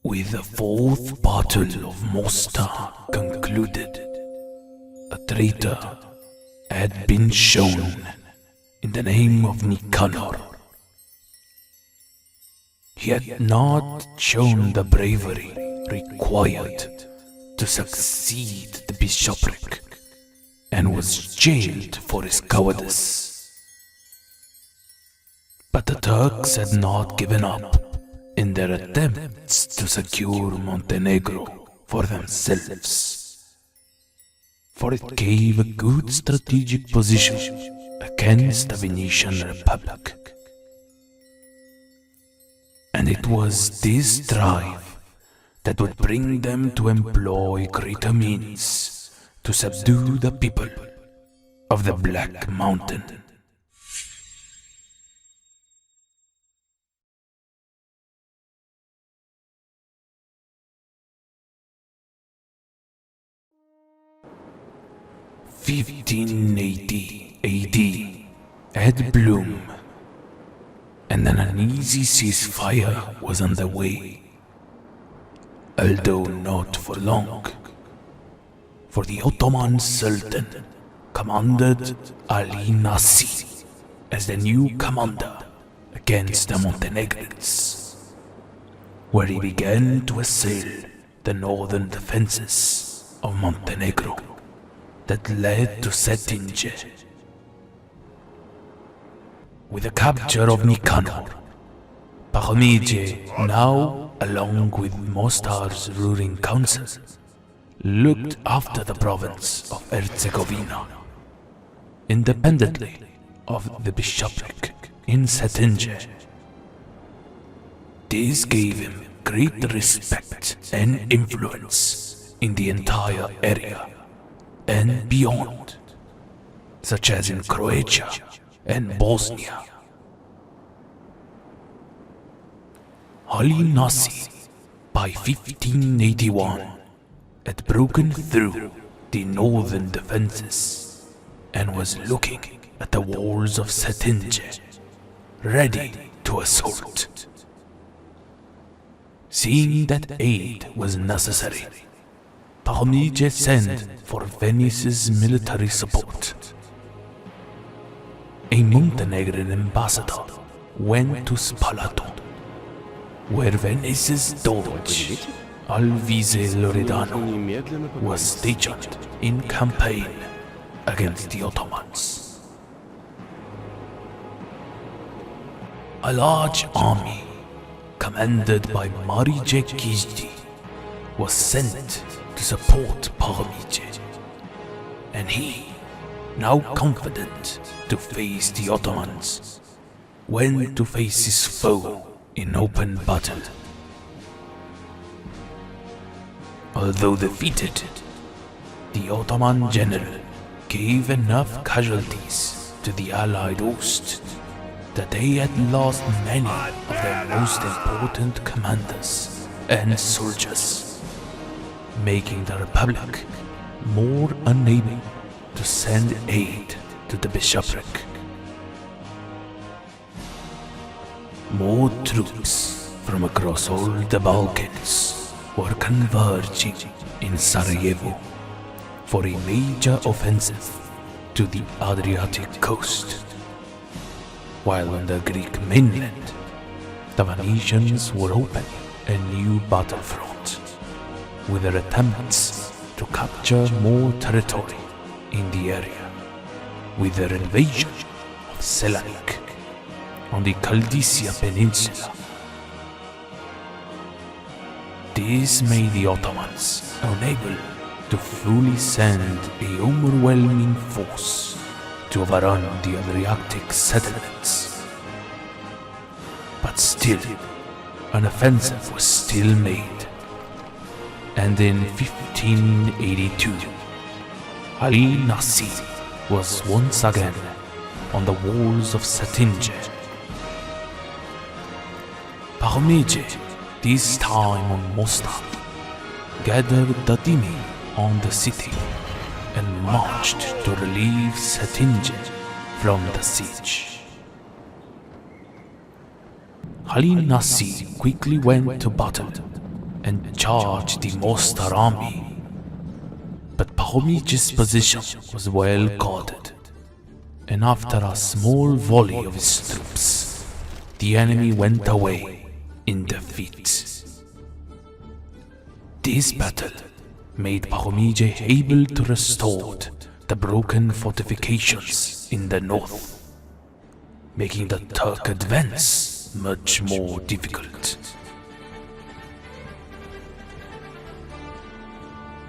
With the fourth battle of Mostar concluded, a traitor had been shown in the name of Nicanor. He had not shown the bravery required to succeed the bishopric and was jailed for his cowardice. But the Turks had not given up in their attempts to secure Montenegro for themselves, for it gave a good strategic position against the Venetian Republic. And it was this drive that would bring them to employ greater means to subdue the people of the Black Mountain. (1580 AD) had bloom, and an uneasy ceasefire was underway, although not for long, for the Ottoman Sultan commanded Ali Nasi as the new commander against the Montenegrins, where he began to assail the northern defenses of Montenegro that led to Cetinje. With the capture of Nicanor, Parmije, now along with Mostar's ruling council, looked after the province of Herzegovina, independently of the bishopric in Cetinje. This gave him great respect and influence in the entire area and beyond, such as in Croatia and Bosnia. Ali Nasi, by 1581, had broken through the northern defenses and was looking at the walls of Cetinje, ready to assault. Seeing that aid was necessary, Parmije sent for Venice's military support. A Montenegrin ambassador went to Spalato, where Venice's Doge, Alvise Loredano, was stationed in campaign against the Ottomans. A large army, commanded by Marije Kizdi, was sent to support Parmije, and he, now confident to face the Ottomans, went to face his foe in open battle. Although defeated, the Ottoman general gave enough casualties to the allied host that they had lost many of their most important commanders and soldiers, making the Republic more unable to send aid to the bishopric. More troops from across all the Balkans were converging in Sarajevo for a major offensive to the Adriatic coast, while on the Greek mainland, the Venetians were opening a new battlefront with their attempts to capture more territory in the area with their invasion of Selanik on the Chaldicia Peninsula. This made the Ottomans unable to fully send a overwhelming force to overrun the Adriatic settlements. But still, an offensive was still made, and in 1582, Ali Nasi was once again on the walls of Cetinje. Parmije, this time on Mostar, gathered the Dimi on the city and marched to relieve Cetinje from the siege. Ali Nasi quickly went to battle and charged the Mostar army. But Pachomice's position was well guarded, and after a small volley of his troops, the enemy went away in defeat. This battle made Pachomice able to restore the broken fortifications in the north, making the Turk advance much more difficult.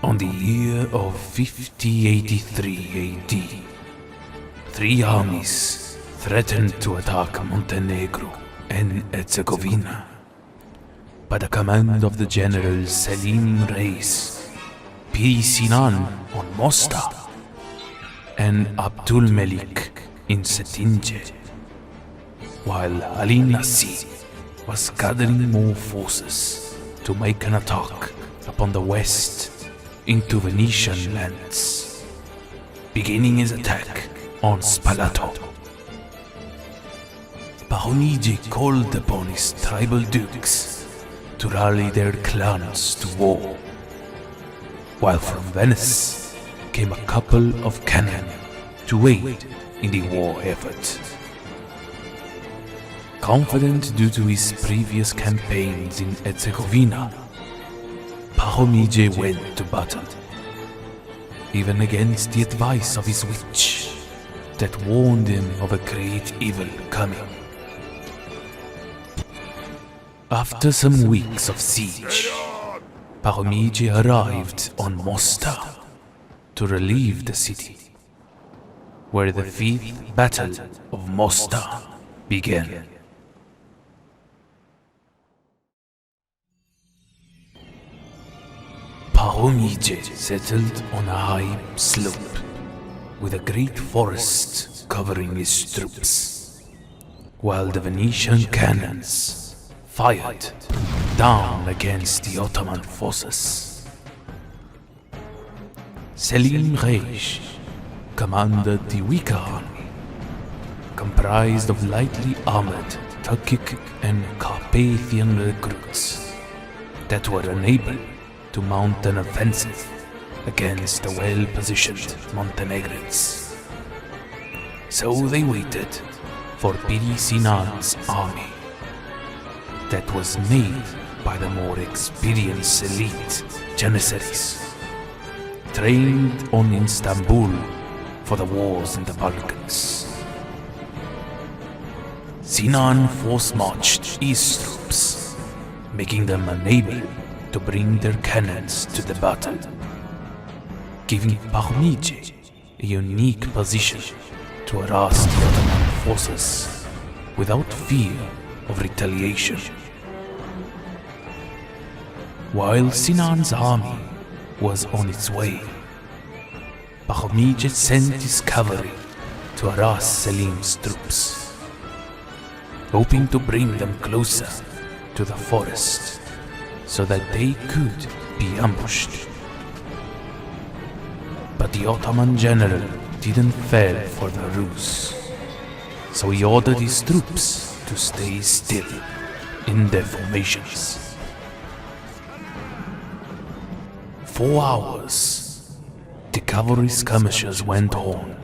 On the year of 5083 AD, three armies threatened to attack Montenegro and Herzegovina. By the command of the general Selim Reis, Piri Sinan on Mostar, and Abdul Melik in Cetinje, while Ali Nassi was gathering more forces to make an attack upon the west into Venetian lands, beginning his attack on Spalato. Pachomice called upon his tribal dukes to rally their clans to war, while from Venice came a couple of cannon to aid in the war effort. Confident due to his previous campaigns in Herzegovina, Pachomice went to battle, even against the advice of his witch that warned him of a great evil coming. After some weeks of siege, Pachomice arrived on Mostar to relieve the city, where the 5th Battle of Mostar began. Pachomice settled on a high slope with a great forest covering his troops, while the Venetian cannons fired down against the Ottoman forces. Selim Reis commanded the weaker army, comprised of lightly armored Turkic and Carpathian recruits that were unable to mount an offensive against the well-positioned Montenegrins. So they waited for Piri Sinan's army, that was made by the more experienced elite Janissaries, trained on Istanbul for the wars in the Balkans. Sinan force-marched his troops, making them unable to bring their cannons to the battle, giving Pachomice a unique position to harass the Ottoman forces without fear of retaliation. While Sinan's army was on its way, Pachomice sent his cavalry to harass Selim's troops, hoping to bring them closer to the forest so that they could be ambushed. But the Ottoman general didn't fall for the ruse, so he ordered his troops to stay still in their formations. 4 hours, the cavalry skirmishers went on,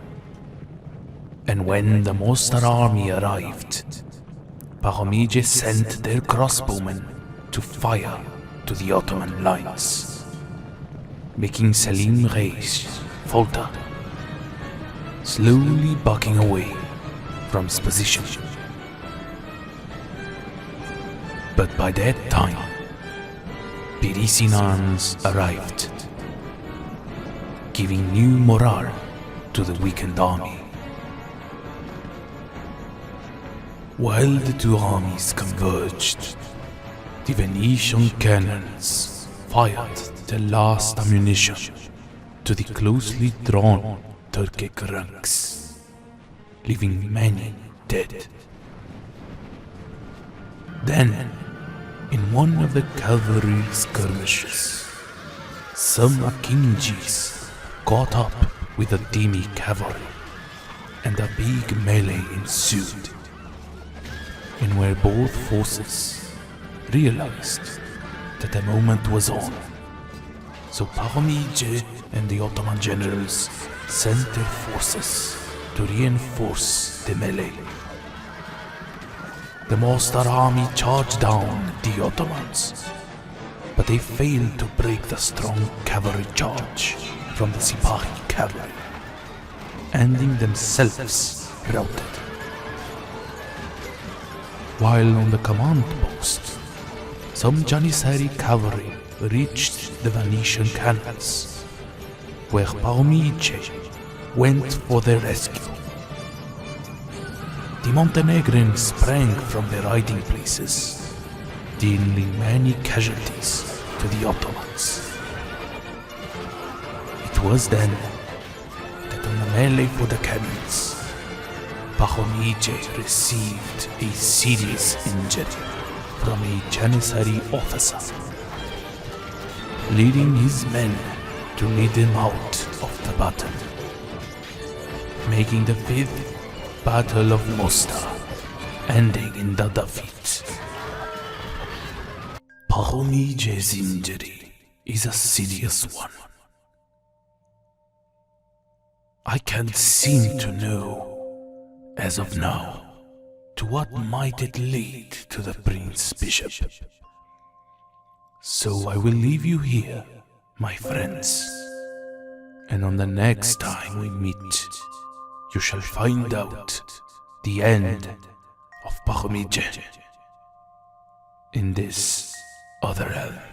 and when the Mostar army arrived, Pachomice sent their crossbowmen to fire to the Ottoman lines, making Selim Reis falter, slowly backing away from his position. But by that time, Piri Sinan's arrived, giving new morale to the weakened army. While the two armies converged, the Venetian cannons fired their last ammunition to the closely drawn Turkic ranks, leaving many dead. Then, in one of the cavalry skirmishes, some Akinjis caught up with the Demi cavalry, and a big melee ensued, in where both forces realized that the moment was on. So Pahomije and the Ottoman generals sent their forces to reinforce the melee. The Mostar army charged down the Ottomans, but they failed to break the strong cavalry charge from the Sipahi cavalry, ending themselves routed. While on the command post, some Janissary cavalry reached the Venetian cannons, where Pahomije went for their rescue. The Montenegrins sprang from their hiding places, dealing many casualties to the Ottomans. It was then that on the melee for the cannons, Pahomije received a serious injury from a Janissary officer, leading his men to lead him out of the battle, making the 5th Battle of Mostar ending in the defeat. Pahomije's injury is a serious one. I can't seem to know, as of now, to what might it lead to the Prince-Bishop. So I will leave you here, my friends, and on the next time we meet, you shall find out the end of Pahomije in this other realm.